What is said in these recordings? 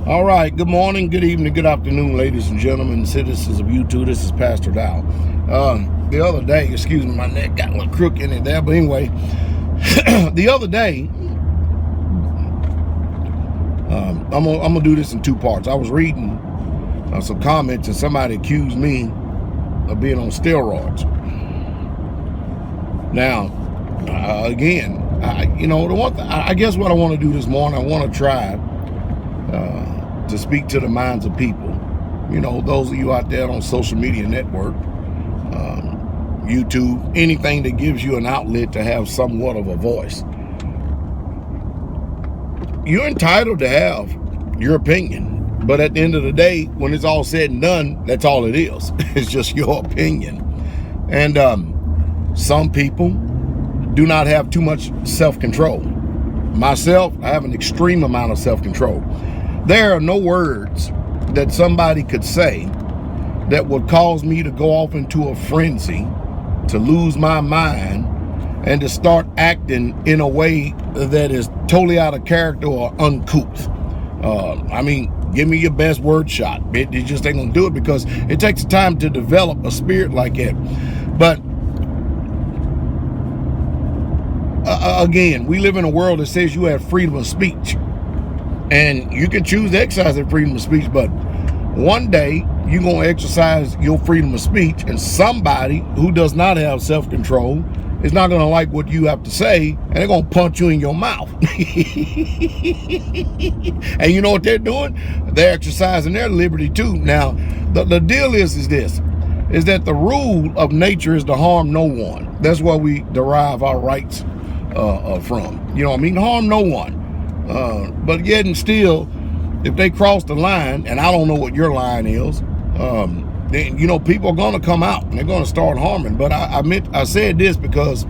All right, good morning, good evening, good afternoon, ladies and gentlemen, citizens of YouTube. This is Pastor Dow. The other day, excuse me, my neck got a little crook in it there, but anyway, the other day, I'm gonna do this in two parts. I was reading some comments and somebody accused me of being on steroids. Now, again, I guess what I want to do this morning, I want to try to speak to the minds of people. You know, those of you out there on social media network, YouTube, anything that gives you an outlet to have somewhat of a voice. You're entitled to have your opinion, but at the end of the day, when it's all said and done, that's all it is. It's just your opinion. And some people do not have too much self-control. Myself, I have an extreme amount of self-control. There are no words that somebody could say that would cause me to go off into a frenzy, to lose my mind, and to start acting in a way that is totally out of character or uncouth. Give me your best word shot. It just ain't gonna do it, because it takes time to develop a spirit like that. But again, we live in a world that says you have freedom of speech. And you can choose to exercise that freedom of speech, but one day you're going to exercise your freedom of speech, and somebody who does not have self-control is not going to like what you have to say, and they're going to punch you in your mouth. And you know what they're doing? They're exercising their liberty too. Now, the deal is that the rule of nature is to harm no one. That's where we derive our rights from. You know what I mean? Harm no one. But yet and still, if they cross the line, and I don't know what your line is, then, you know, people are going to come out and they're going to start harming. But I said this because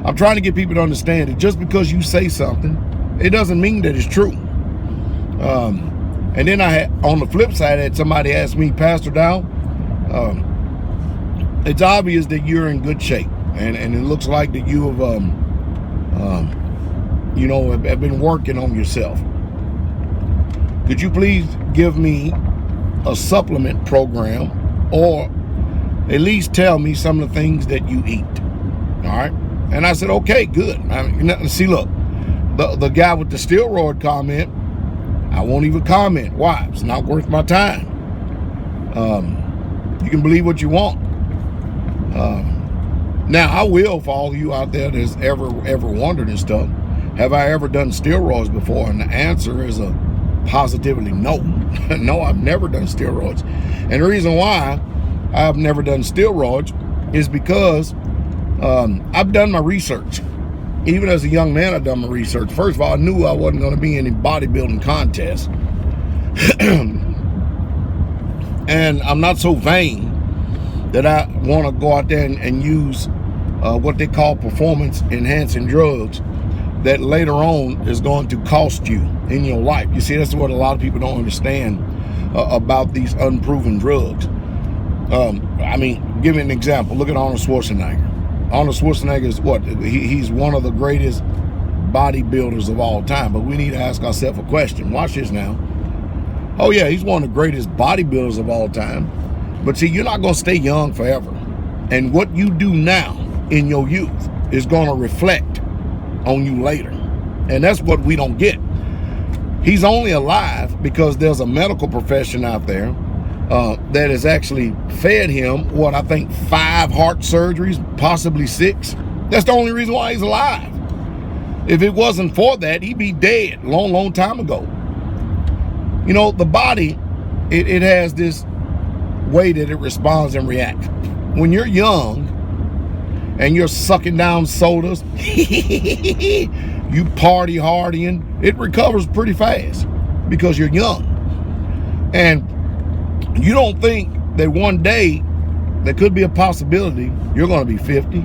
I'm trying to get people to understand that just because you say something, it doesn't mean that it's true. And then on the flip side, I had somebody ask me, Pastor Dow, it's obvious that you're in good shape, and it looks like that you have have been working on yourself. Could you please give me a supplement program, or at least tell me some of the things that you eat? All right. And I said, okay, good. See, look, the guy with the steroid comment, I won't even comment. Why? It's not worth my time. You can believe what you want. Now, I will, for all of you out there that's ever wondered and stuff, have I ever done steroids before? And the answer is a positively no. No, I've never done steroids. And the reason why I've never done steroids is because I've done my research. Even as a young man, I've done my research. First of all, I knew I wasn't going to be in any bodybuilding contest. And I'm not so vain that I want to go out there and use what they call performance-enhancing drugs that later on is going to cost you in your life. You see, that's what a lot of people don't understand about these unproven drugs. Give me an example. Look at Arnold Schwarzenegger. Arnold Schwarzenegger is what? He's one of the greatest bodybuilders of all time. But we need to ask ourselves a question. Watch this now. Oh yeah, he's one of the greatest bodybuilders of all time. But see, you're not going to stay young forever. And what you do now in your youth is going to reflect on you later. And that's what we don't get. He's only alive because there's a medical profession out there that has actually fed him, I think 5 heart surgeries, possibly 6. That's the only reason why he's alive. If it wasn't for that, he'd be dead long time ago. You know, the body, it has this way that it responds and reacts. When you're young and you're sucking down sodas, you party hardying, it recovers pretty fast because you're young. And you don't think that one day there could be a possibility you're going to be 50,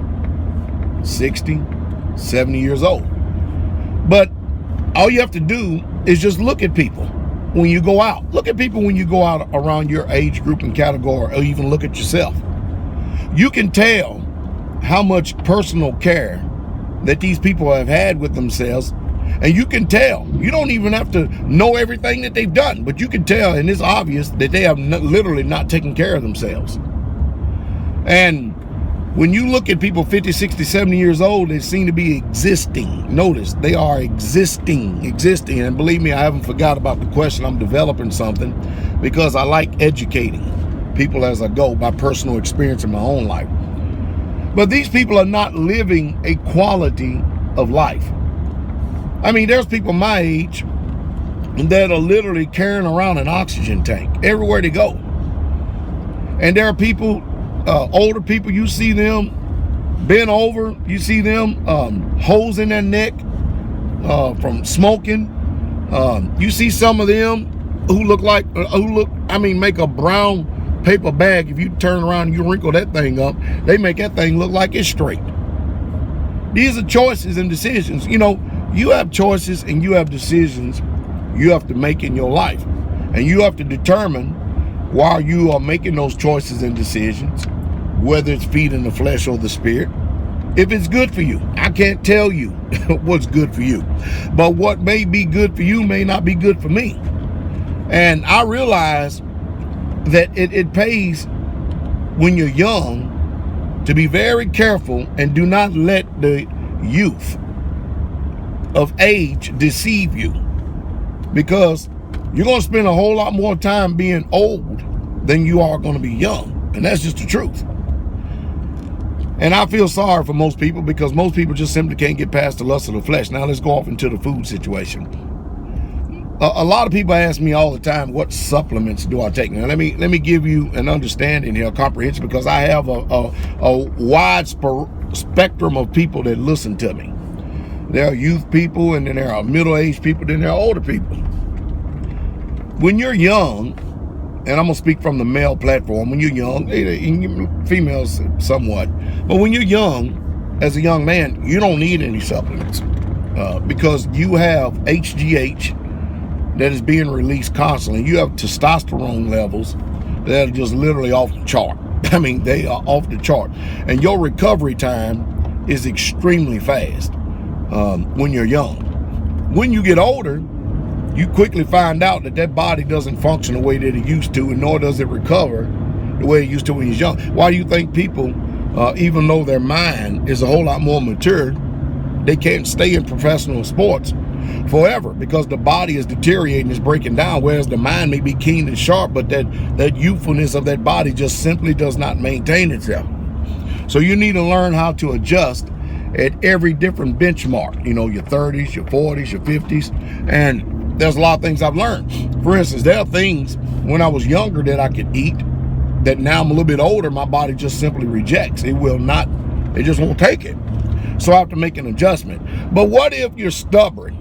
60, 70 years old. But all you have to do is just look at people when you go out. Look at people when you go out around your age group and category, or even look at yourself. You can tell how much personal care that these people have had with themselves And you can tell. You don't even have to know everything that they've done, but you can tell, and it's obvious that they have literally not taken care of themselves. And when you look at people 50, 60, 70 years old, they seem to be existing. Notice, they are existing. And believe me, I haven't forgot about the question. I'm developing something because I like educating people as I go by personal experience in my own life. But these people are not living a quality of life. I mean, there's people my age that are literally carrying around an oxygen tank everywhere they go. And there are people, older people, you see them bent over, you see them holes in their neck from smoking. You see some of them make a brown paper bag. If you turn around and you wrinkle that thing up, they make that thing look like it's straight. These are choices and decisions. You know, you have choices and you have decisions you have to make in your life. And you have to determine while you are making those choices and decisions, whether it's feeding the flesh or the spirit, if it's good for you. I can't tell you what's good for you. But what may be good for you may not be good for me. And I realize that it pays when you're young to be very careful and do not let the youth of age deceive you, because you're going to spend a whole lot more time being old than you are going to be young. And that's just the truth. And I feel sorry for most people, because most people just simply can't get past the lust of the flesh. Now let's go off into the food situation. A lot of people ask me all the time, what supplements do I take? Now let me give you an understanding here, comprehension, because I have a wide spectrum of people that listen to me. There are youth people, and then there are middle-aged people, then there are older people. When you're young, and I'm gonna speak from the male platform, when you're young, females somewhat, but when you're young, as a young man, you don't need any supplements because you have HGH that is being released constantly. You have testosterone levels that are just literally off the chart. I mean, they are off the chart. And your recovery time is extremely fast when you're young. When you get older, you quickly find out that body doesn't function the way that it used to, and nor does it recover the way it used to when you're young. Why do you think people, even though their mind is a whole lot more mature, they can't stay in professional sports forever? Because the body is deteriorating, is breaking down, whereas the mind may be keen and sharp, but that youthfulness of that body just simply does not maintain itself. So you need to learn how to adjust at every different benchmark, you know, your 30s, your 40s, your 50s, and there's a lot of things I've learned. For instance, there are things when I was younger that I could eat that now I'm a little bit older, my body just simply rejects. It just won't take it. So I have to make an adjustment. But what if you're stubborn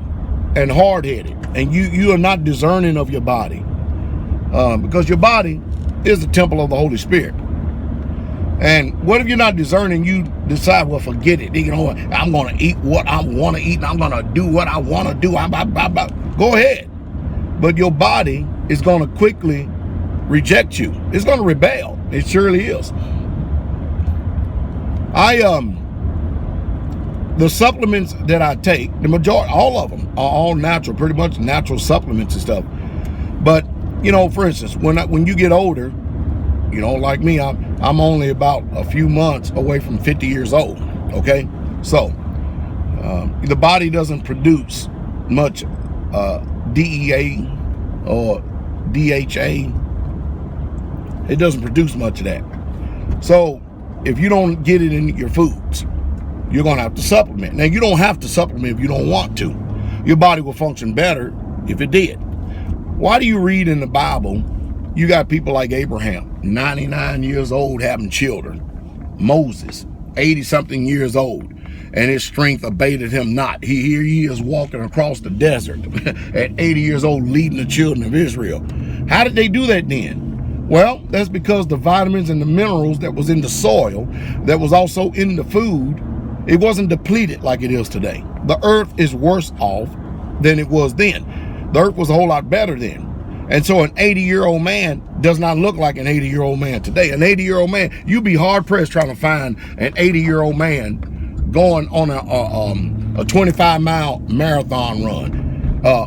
and hard-headed and you are not discerning of your body? Because your body is the temple of the Holy Spirit. And what if you're not discerning? You decide, well, forget it. You know, I'm going to eat what I want to eat, and I'm going to do what I want to do. Go ahead. But your body is going to quickly reject you. It's going to rebel. It surely is. The supplements that I take, the majority, all of them are all natural, pretty much natural supplements and stuff. But, you know, for instance, when you get older, you know, like me, I'm only about a few months away from 50 years old, okay? So, the body doesn't produce much DEA or DHA. It doesn't produce much of that. So, if you don't get it in your foods, you're going to have to supplement. Now, you don't have to supplement if you don't want to. Your body will function better if it did. Why do you read in the Bible, you got people like Abraham, 99 years old, having children. Moses, 80-something years old, and his strength abated him not. Here he is walking across the desert at 80 years old, leading the children of Israel. How did they do that then? Well, that's because the vitamins and the minerals that was in the soil, that was also in the food, it wasn't depleted like it is today. The earth is worse off than it was then. The earth was a whole lot better then. And so an 80-year-old man does not look like an 80-year-old man today. An 80-year-old man, you'd be hard-pressed trying to find an 80-year-old man going on a 25-mile marathon run.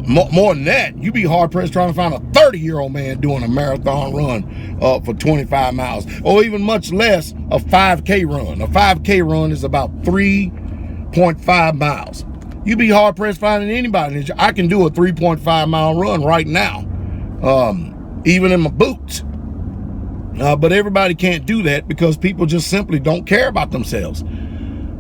More than that, you'd be hard-pressed trying to find a 30-year-old man doing a marathon run for 25 miles, or even much less a 5K run. A 5K run is about 3.5 miles. You'd be hard-pressed finding anybody. I can do a 3.5-mile run right now, even in my boots. But everybody can't do that because people just simply don't care about themselves.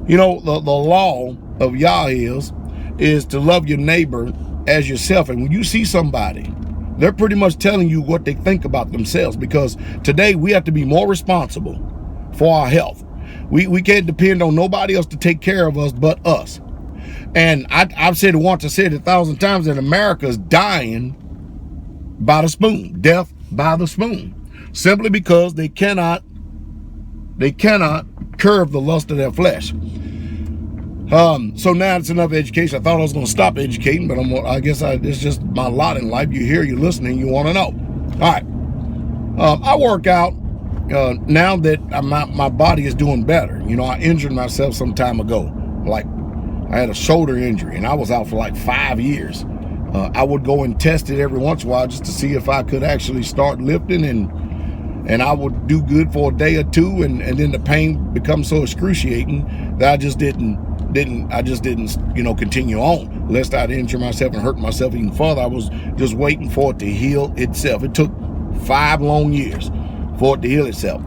You know, the law of Yah is to love your neighbor as yourself. And when you see somebody, they're pretty much telling you what they think about themselves, because today we have to be more responsible for our health. We can't depend on nobody else to take care of us but us. And I've said it once, I said it 1,000 times, that America's dying by the spoon, death by the spoon, simply because they cannot curb the lust of their flesh. So now it's enough education. I thought I was going to stop educating, but I guess it's just my lot in life. You're here, you're listening, you want to know. All right. I work out now that my body is doing better. You know, I injured myself some time ago. Like, I had a shoulder injury, and I was out for like 5 years. I would go and test it every once in a while just to see if I could actually start lifting, and I would do good for a day or two, and then the pain becomes so excruciating that I just didn't continue on, lest I'd injure myself and hurt myself even further. I was just waiting for it to heal itself. It took 5 long years for it to heal itself.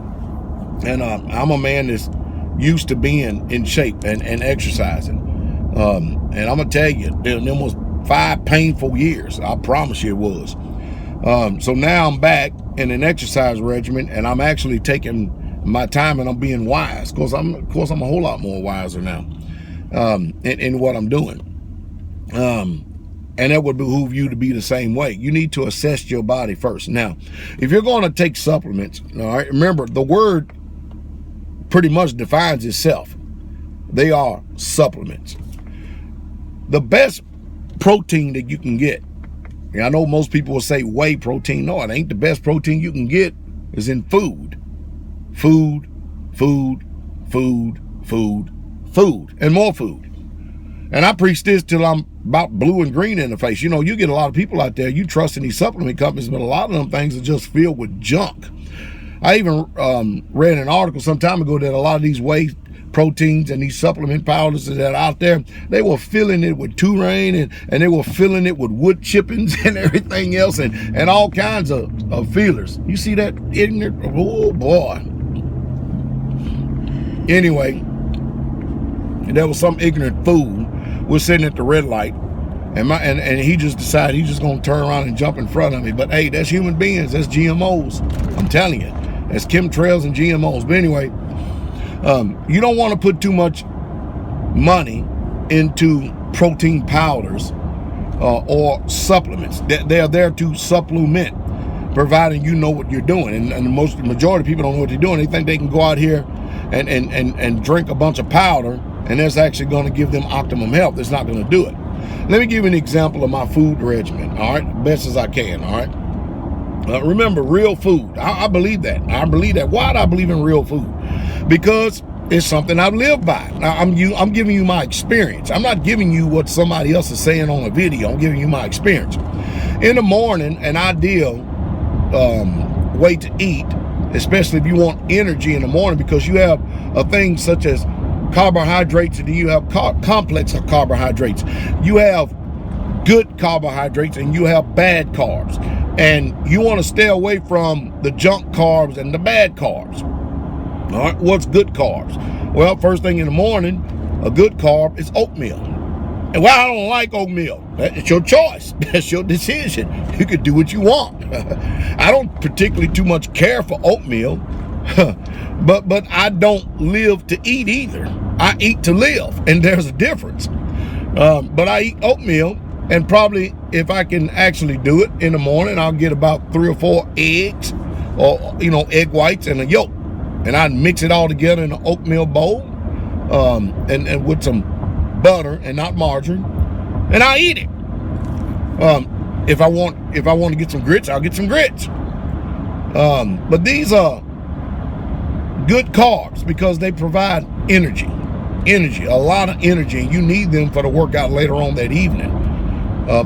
And I'm a man that's used to being in shape and exercising. And I'm gonna tell you, there was 5 painful years. I promise you it was. So now I'm back in an exercise regimen, and I'm actually taking my time, and I'm being wise. Of course, I'm a whole lot more wiser now in what I'm doing. And that would behoove you to be the same way. You need to assess your body first. Now, if you're going to take supplements, all right, remember the word pretty much defines itself. They are supplements. The best protein that you can get, and I know most people will say whey protein. No, it ain't. The best protein you can get is in food. Food, and more food. And I preach this till I'm about blue and green in the face. You know, you get a lot of people out there, you trust in these supplement companies, but a lot of them things are just filled with junk. I even read an article some time ago that a lot of these whey proteins and these supplement powders that are out there, they were filling it with Touraine, and they were filling it with wood chippings and everything else, and all kinds of fillers. You see that ignorant? Oh boy. Anyway, there was some ignorant fool was sitting at the red light, and he just decided he's just gonna turn around and jump in front of me. But hey, that's human beings, that's GMOs. I'm telling you, that's chemtrails and GMOs. But anyway, you don't want to put too much money into protein powders or supplements. They are there to supplement, providing you know what you're doing. And the majority of people don't know what they're doing. They think they can go out here and drink a bunch of powder, and that's actually going to give them optimum health. It's not going to do it. Let me give you an example of my food regimen, all right, best as I can, all right? Remember, real food. I believe that. I believe that. Why do I believe in real food? Because it's something I've lived by. Now, I'm giving you my experience. I'm not giving you what somebody else is saying on a video. I'm giving you my experience. In the morning, an ideal way to eat, especially if you want energy in the morning, because you have things such as carbohydrates, and you have complex carbohydrates. You have good carbohydrates, and you have bad carbs. And you want to stay away from the junk carbs and the bad carbs. All right, what's good carbs? Well, first thing in the morning, a good carb is oatmeal. And well, I don't like oatmeal. It's your choice. That's your decision. You could do what you want. I don't particularly too much care for oatmeal, but I don't live to eat either. I eat to live, and there's a difference. But I eat oatmeal, and probably if I can actually do it in the morning, I'll get about 3 or 4 eggs, or egg whites and a yolk. And I mix it all together in an oatmeal bowl, and with some butter and not margarine, and I eat it. If I want to get some grits, I'll get some grits. But these are good carbs because they provide energy. energy, a lot of energy, and you need them for the workout later on that evening.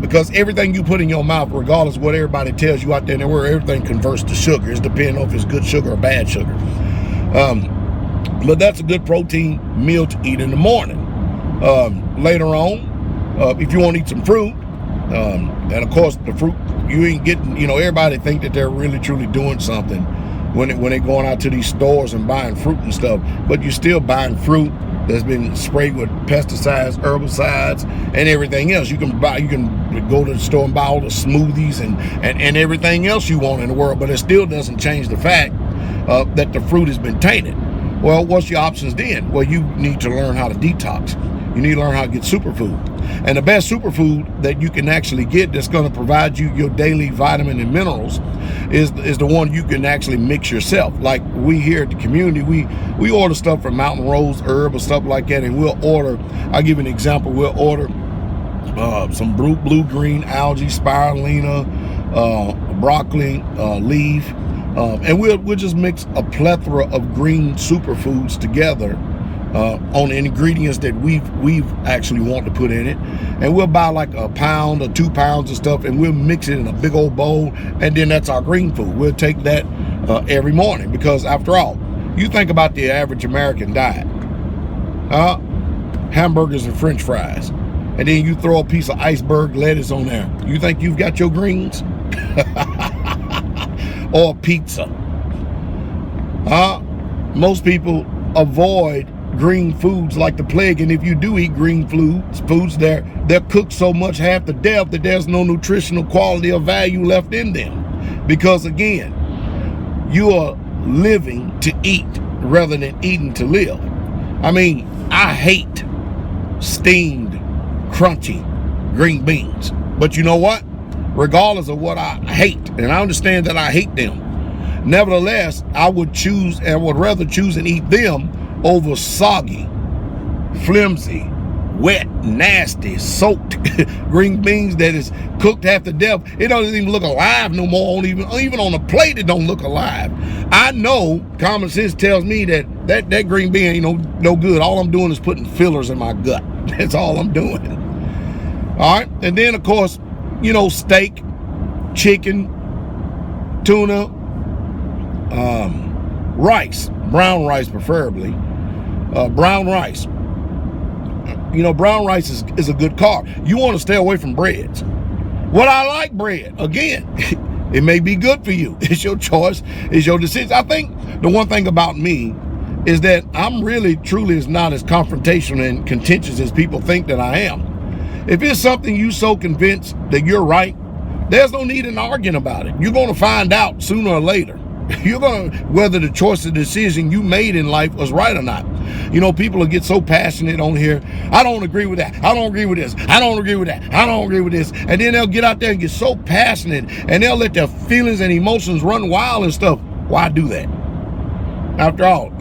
Because everything you put in your mouth, regardless of what everybody tells you out there in the world, everything converts to sugar. It's depending on if it's good sugar or bad sugar. But that's a good protein meal to eat in the morning. Later on, if you want to eat some fruit, and of course the fruit, you ain't getting, everybody think that they're really truly doing something when they're going out to these stores and buying fruit and stuff, but you're still buying fruit that's been sprayed with pesticides, herbicides, and everything else. You can go to the store and buy all the smoothies and everything else you want in the world, but it still doesn't change the fact that the fruit has been tainted. Well, what's your options then? Well, you need to learn how to detox. You need to learn how to get superfood. And the best superfood that you can actually get that's going to provide you your daily vitamin and minerals is the one you can actually mix yourself. Like we here at the community, we order stuff from Mountain Rose Herb or stuff like that, and we'll order, I'll give you an example, we'll order some blue-green algae, spirulina, broccoli, leaf, and we'll just mix a plethora of green superfoods together on the ingredients that we've actually want to put in it, and we'll buy like a pound or 2 pounds of stuff, and we'll mix it in a big old bowl, and then that's our green food. We'll take that every morning, because after all, you think about the average American diet, hamburgers and French fries, and then you throw a piece of iceberg lettuce on there. You think you've got your greens? Or pizza. Most people avoid green foods like the plague, and if you do eat green foods, they're cooked so much half to death that there's no nutritional quality or value left in them. Because again, you are living to eat rather than eating to live. I mean, I hate steamed, crunchy green beans, but you know what? Regardless of what I hate, and I understand that I hate them, nevertheless, I would rather choose and eat them over soggy, flimsy, wet, nasty, soaked green beans that is cooked half to death. It doesn't even look alive no more. Even on a plate, it don't look alive. I know common sense tells me that green bean ain't no good. All I'm doing is putting fillers in my gut. That's all I'm doing. All right, and then of course, steak, chicken, tuna, rice, brown rice preferably. Brown rice. Brown rice is a good carb. You want to stay away from breads. Well, I like bread. Again, it may be good for you. It's your choice. It's your decision. I think the one thing about me is that I'm really, truly is not as confrontational and contentious as people think that I am. If it's something you so convinced that you're right, there's no need in arguing about it. You're going to find out sooner or later. You're going to, whether the choice or decision you made in life was right or not. People will get so passionate on here. I don't agree with that. I don't agree with this. I don't agree with that. I don't agree with this. And then they'll get out there and get so passionate, and they'll let their feelings and emotions run wild and stuff. Why do that? After all,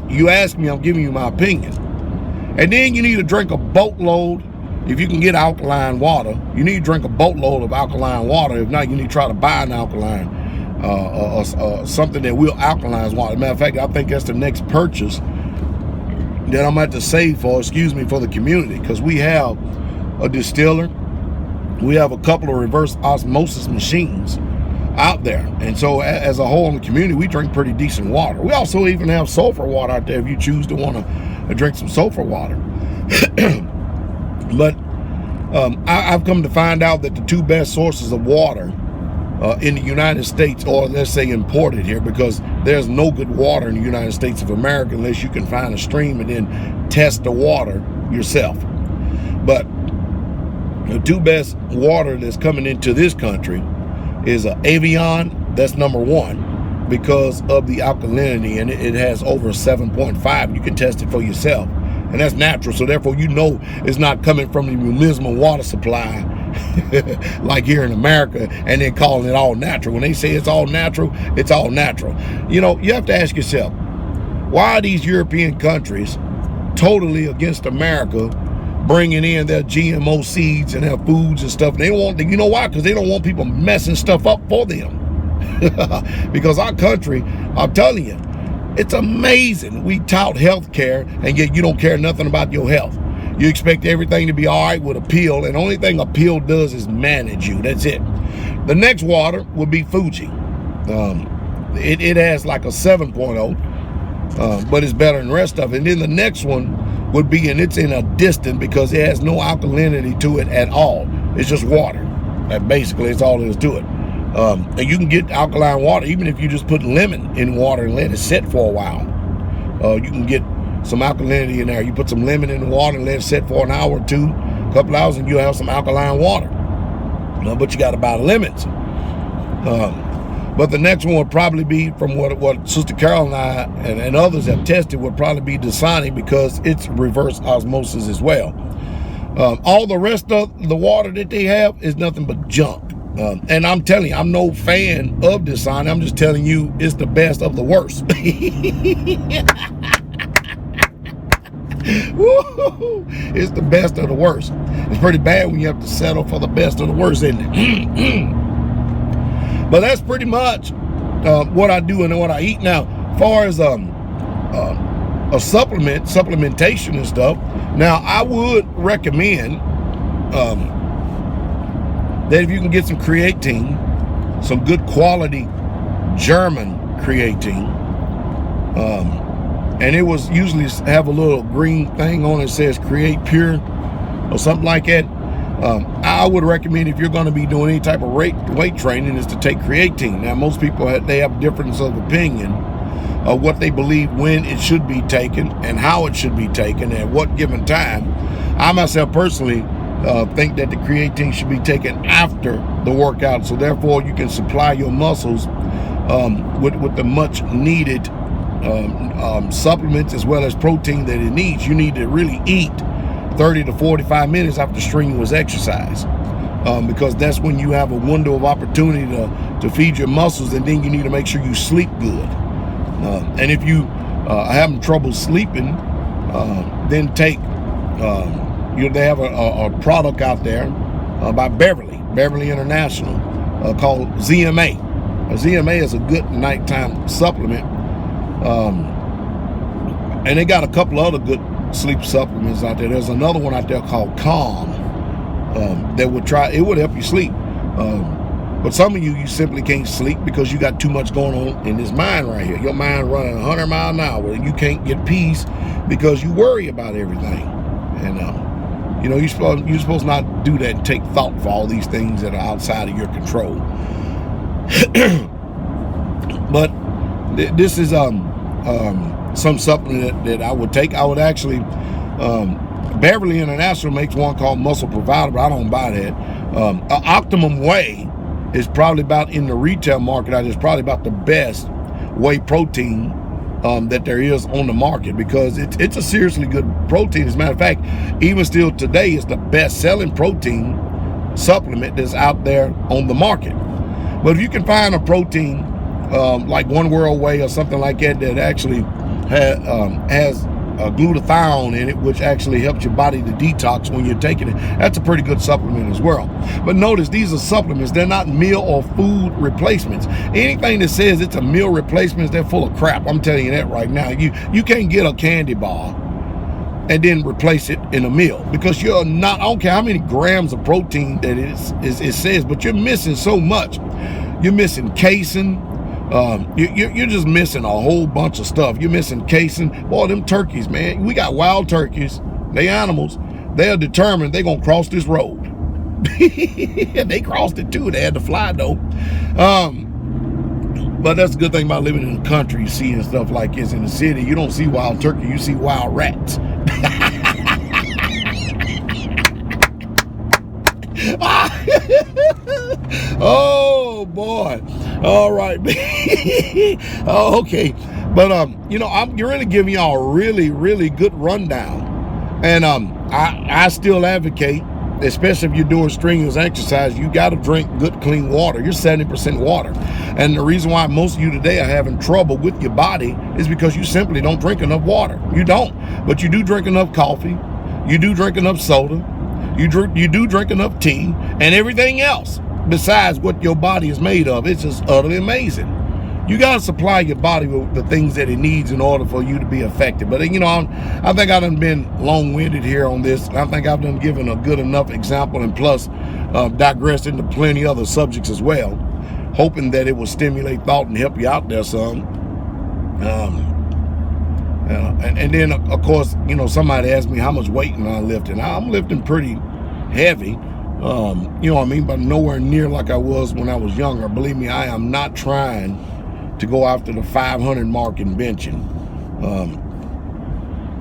you ask me, I'm giving you my opinion. And then you need to drink a boatload. If you can get alkaline water, you need to drink a boatload of alkaline water. If not, you need to try to buy an alkaline something that will alkalize water. Matter of fact, I think that's the next purchase that I'm going to have to save for the community, because we have a distiller, we have a couple of reverse osmosis machines out there, and so as a whole in the community, we drink pretty decent water. We also even have sulfur water out there if you choose to want to drink some sulfur water. But I've come to find out that the two best sources of water in the United States, or let's say imported here, because there's no good water in the United States of America unless you can find a stream and then test the water yourself. But the two best water that's coming into this country is Avion. That's number one because of the alkalinity, and it has over 7.5. You can test it for yourself, and that's natural. So therefore, it's not coming from the municipal water supply like here in America, and then calling it all natural. When they say it's all natural, it's all natural. You have to ask yourself, why are these European countries totally against America bringing in their GMO seeds and their foods and stuff? They don't want, why? Because they don't want people messing stuff up for them. Because our country, I'm telling you, It's amazing. We tout health care, and yet you don't care nothing about your health. You expect everything to be all right with a pill, and the only thing a pill does is manage you. That's it. The next water would be Fuji. It has like a 7.0, but it's better than the rest of it. And then the next one would be, and it's in a distant because it has no alkalinity to it at all. It's just water. Basically, it's all there is to it. And you can get alkaline water even if you just put lemon in water and let it sit for a while. You can get some alkalinity in there. You put some lemon in the water and let it sit for an hour or two, a couple hours, and you'll have some alkaline water. But you got to buy the lemons. But the next one would probably be, from what Sister Carol and I and others have tested, would probably be Dasani, because it's reverse osmosis as well. All the rest of the water that they have is nothing but junk. And I'm telling you, I'm no fan of Dasani. I'm just telling you, it's the best of the worst. It's the best of the worst. It's pretty bad when you have to settle for the best of the worst, isn't it? But that's pretty much what I do and what I eat. Now, as far as a supplementation and stuff, now I would recommend that if you can get some creatine, some good quality German creatine, and it was usually have a little green thing on it that says Create Pure or something like that. I would recommend, if you're going to be doing any type of weight training, is to take creatine. Now, most people they have difference of opinion of what they believe when it should be taken and how it should be taken at what given time. I myself personally think that the creatine should be taken after the workout, so therefore you can supply your muscles with the much needed supplements as well as protein that it needs. You need to really eat 30 to 45 minutes after strenuous exercise, because that's when you have a window of opportunity to feed your muscles, and then you need to make sure you sleep good. And if you are having trouble sleeping, then take they have a product out there by Beverly International called ZMA. ZMA is a good nighttime supplement, and they got a couple other good sleep supplements out there. There's another one out there called Calm that would help you sleep. But some of you simply can't sleep because you got too much going on in this mind right here. Your mind running 100 miles an hour, and you can't get peace because you worry about everything. And you're supposed not to do that and take thought for all these things that are outside of your control. But this is some supplement that I would take. I would actually, Beverly International makes one called Muscle Provider, but I don't buy that. Optimum Whey is probably about, in the retail market, it's probably about the best whey protein that there is on the market, because it's a seriously good protein. As a matter of fact, even still today, it's the best selling protein supplement that's out there on the market. But if you can find a protein like One World Whey or something like that actually has glutathione in it, which actually helps your body to detox when you're taking it, that's a pretty good supplement as well. But notice, these are supplements. They're not meal or food replacements. Anything that says it's a meal replacement, they're full of crap. I'm telling you that right now. You can't get a candy bar and then replace it in a meal, because you're not, I don't care how many grams of protein that it says, but you're missing so much. You're missing casein. You're just missing a whole bunch of stuff. You're missing casein. Boy, them turkeys, man. We got wild turkeys. They animals. They are determined they're going to cross this road. They crossed it too. They had to fly though. But that's a good thing about living in the country, seeing stuff like this. In the city, you don't see wild turkey. You see wild rats. Oh boy. All right. Oh, okay. But I'm really giving y'all a really, really good rundown. And I still advocate, especially if you're doing strenuous exercise, you got to drink good clean water. You're 70% water. And the reason why most of you today are having trouble with your body is because you simply don't drink enough water. You don't. But you do drink enough coffee. You do drink enough soda. You do drink enough tea and everything else besides what your body is made of. It's just utterly amazing. You got to supply your body with the things that it needs in order for you to be effective. But, you know, I think I've done been long-winded here on this. I think I've done given a good enough example, and plus digressed into plenty other subjects as well, hoping that it will stimulate thought and help you out there some. And then, of course, you know, somebody asked me how much weight am I lifting. I'm lifting pretty heavy. You know what I mean? But nowhere near like I was when I was younger. Believe me, I am not trying to go after the 500 mark in benching.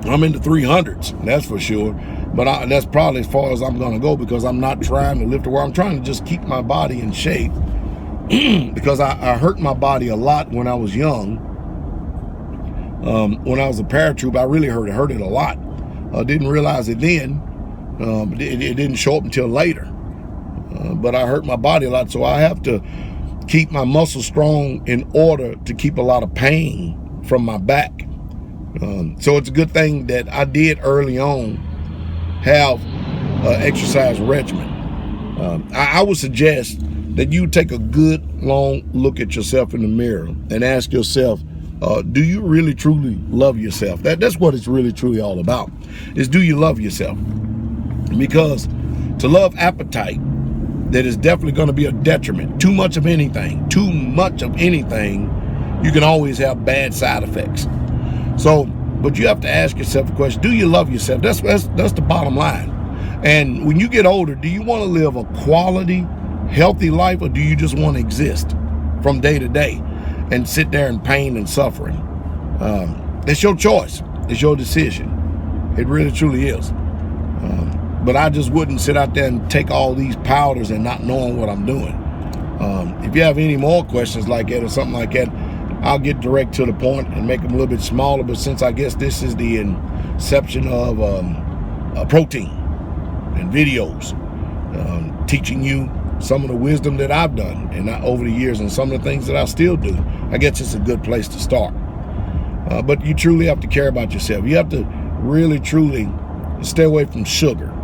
I'm in the 300s, that's for sure. But that's probably as far as I'm going to go, because I'm not trying to lift to where I'm trying to just keep my body in shape. Because I hurt my body a lot when I was young. When I was a paratrooper, I really hurt it a lot. I didn't realize it then. It didn't show up until later. But I hurt my body a lot, so I have to keep my muscles strong in order to keep a lot of pain from my back. So it's a good thing that I did early on have an exercise regimen. I would suggest that you take a good long look at yourself in the mirror and ask yourself, do you really truly love yourself? That's what it's really truly all about, is do you love yourself? Because to love appetite, that is definitely going to be a detriment. Too much of anything, you can always have bad side effects. So, but you have to ask yourself a question: do you love yourself? That's the bottom line. And when you get older, do you want to live a quality, healthy life, or do you just want to exist from day to day and sit there in pain and suffering? It's your choice. It's your decision. It really truly is. But I just wouldn't sit out there and take all these powders and not knowing what I'm doing. If you have any more questions like that or something like that, I'll get direct to the point and make them a little bit smaller. But since I guess this is the inception of protein and videos, teaching you some of the wisdom that I've done and over the years, and some of the things that I still do, I guess it's a good place to start. But you truly have to care about yourself. You have to really, truly stay away from sugar.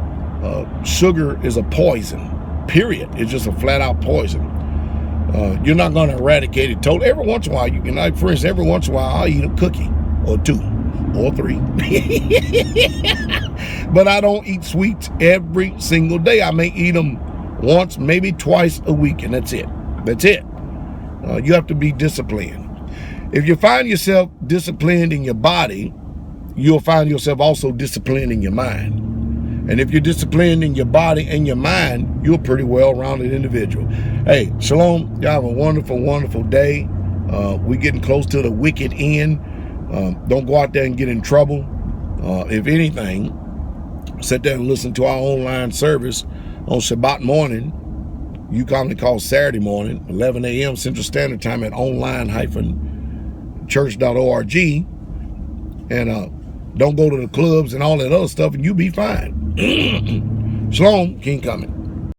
Sugar is a poison, period. It's just a flat-out poison. You're not going to eradicate it totally. Every once in a while, you can, like, for instance, every once in a while, I'll eat a cookie or 2 or 3. But I don't eat sweets every single day. I may eat them once, maybe twice a week, and that's it. That's it. You have to be disciplined. If you find yourself disciplined in your body, you'll find yourself also disciplined in your mind. And if you're disciplined in your body and your mind, you're a pretty well-rounded individual. Hey, shalom. Y'all have a wonderful, wonderful day. We're getting close to the wicked end. Don't go out there and get in trouble. If anything, sit there and listen to our online service on Shabbat morning. You commonly call Saturday morning, 11 a.m. Central Standard Time at online-church.org. And don't go to the clubs and all that other stuff, and you be fine. Shalom, King coming.